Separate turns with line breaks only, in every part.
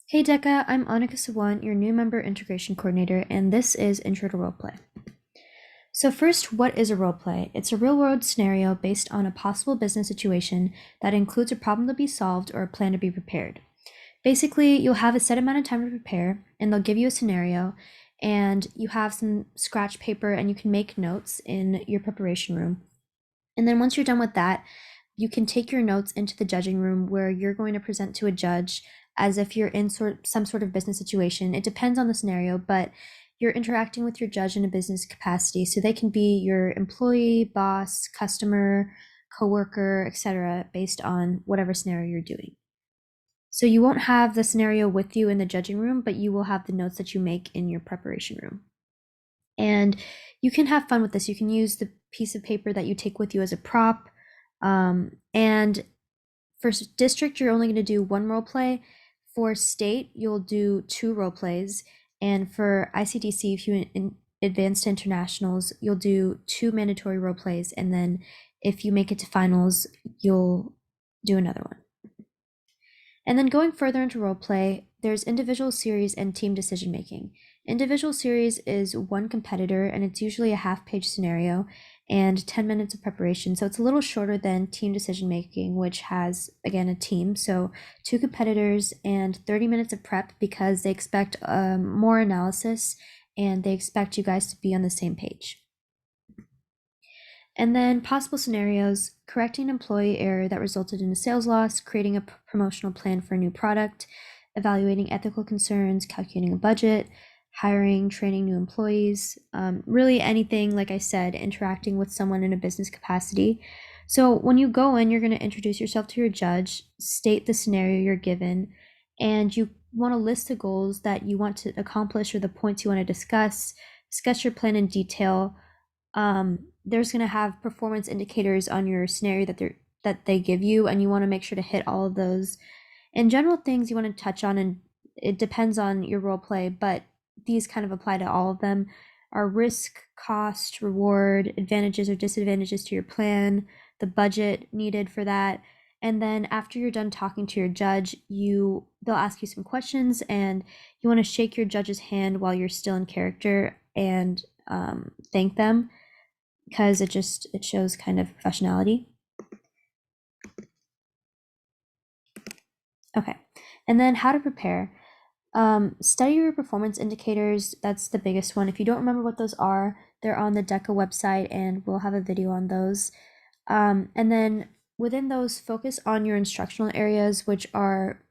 Hey DECA, I'm Annika Sawant, your new member integration coordinator, and this is Intro to Roleplay. So first, what is a roleplay? It's a real-world scenario based on a possible business situation that includes a problem to be solved or a plan to be prepared. Basically, you'll have a set amount of time to prepare, and they'll give you a scenario, and you have some scratch paper, and you can make notes in your preparation room. And then once you're done with that, you can take your notes into the judging room where you're going to present to a judge as if you're in some sort of business situation. It depends on the scenario, but you're interacting with your judge in a business capacity, so they can be your employee, boss, customer, coworker, etc., based on whatever scenario you're doing. So you won't have the scenario with you in the judging room, but you will have the notes that you make in your preparation room. And you can have fun with this. You can use the piece of paper that you take with you as a prop. And for district, you're only going to do one role play. For state, you'll do two role plays. And for ICDC, if you advance to internationals, you'll do two mandatory role plays. And then if you make it to finals, you'll do another one. And then going further into role play, there's individual series and team decision making. Individual series is one competitor, and it's usually a half-page scenario and 10 minutes of preparation. So it's a little shorter than team decision making, which has, again, a team. So two competitors and 30 minutes of prep because they expect more analysis and they expect you guys to be on the same page. And then possible scenarios, correcting an employee error that resulted in a sales loss, creating a promotional plan for a new product, evaluating ethical concerns, calculating a budget, hiring, training new employees, really anything, like I said, interacting with someone in a business capacity. So when you go in, you're going to introduce yourself to your judge, state the scenario you're given, and you want to list the goals that you want to accomplish or the points you want to discuss your plan in detail. There's going to have performance indicators on your scenario that they give you, and you want to make sure to hit all of those. And general things you want to touch on, and it depends on your role play, but these kind of apply to all of them, are risk, cost, reward, advantages or disadvantages to your plan, the budget needed for that. And then after you're done talking to your judge, they'll ask you some questions, and you want to shake your judge's hand while you're still in character and thank them, because it shows kind of professionality. Okay, and then how to prepare. Study your performance indicators. That's the biggest one. If you don't remember what those are, they're on the DECA website, and we'll have a video on those. And then within those, focus on your instructional areas, which are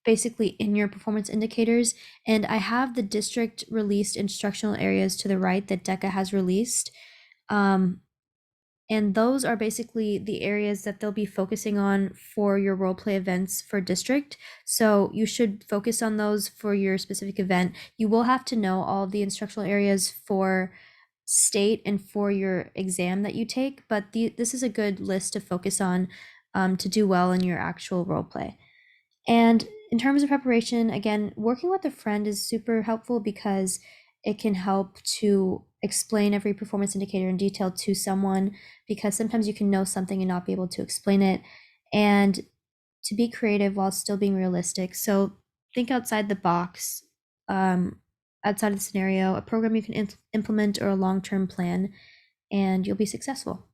basically in your performance indicators. And I have the district released instructional areas to the right that DECA has released. And those are basically the areas that they'll be focusing on for your roleplay events for district. So you should focus on those for your specific event. You will have to know all of the instructional areas for state and for your exam that you take, but this is a good list to focus on to do well in your actual roleplay. And in terms of preparation, again, working with a friend is super helpful because it can help to explain every performance indicator in detail to someone, because sometimes you can know something and not be able to explain it, and to be creative while still being realistic. So think outside the box, outside of the scenario, a program you can implement or a long-term plan, and you'll be successful.